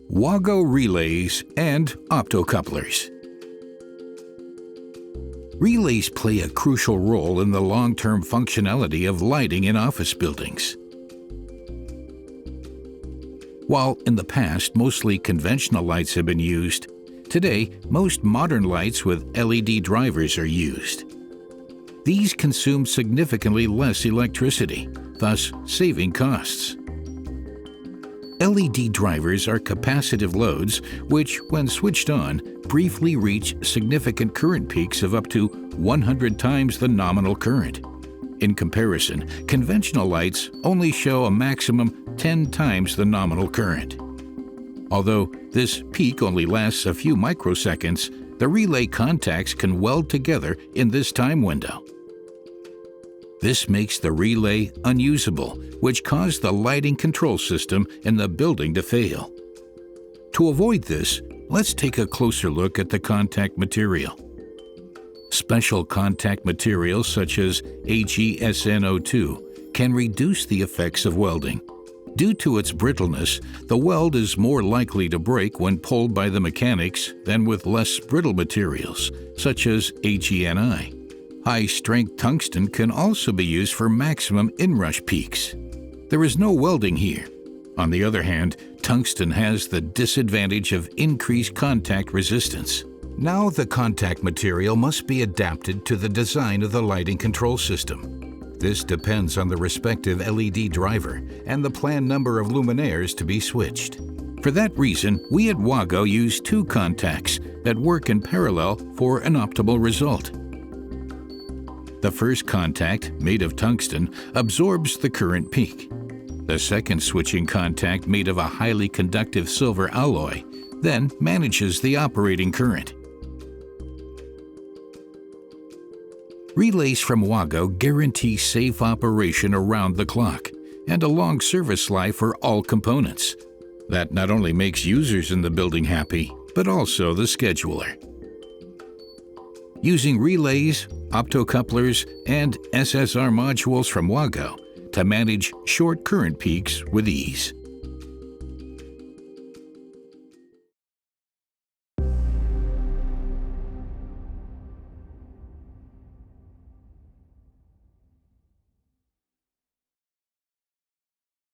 WAGO relays and optocouplers. Relays play a crucial role in the long-term functionality of lighting in office buildings. While in the past mostly conventional lights have been used, today most modern lights with LED drivers are used. These consume significantly less electricity, thus saving costs. LED drivers are capacitive loads which, when switched on, briefly reach significant current peaks of up to 100 times the nominal current. In comparison, conventional lights only show a maximum 10 times the nominal current. Although this peak only lasts a few microseconds, the relay contacts can weld together in this time window. This makes the relay unusable, which caused the lighting control system in the building to fail. To avoid this, let's take a closer look at the contact material. Special contact materials such as HESNO2 can reduce the effects of welding. Due to its brittleness, the weld is more likely to break when pulled by the mechanics than with less brittle materials, such as HENI. High-strength tungsten can also be used for maximum inrush peaks. There is no welding here. On the other hand, tungsten has the disadvantage of increased contact resistance. Now the contact material must be adapted to the design of the lighting control system. This depends on the respective LED driver and the planned number of luminaires to be switched. For that reason, we at WAGO use two contacts that work in parallel for an optimal result. The first contact, made of tungsten, absorbs the current peak. The second switching contact, made of a highly conductive silver alloy, then manages the operating current. Relays from WAGO guarantee safe operation around the clock and a long service life for all components. That not only makes users in the building happy, but also the scheduler. Using relays, optocouplers, and SSR modules from WAGO to manage short current peaks with ease.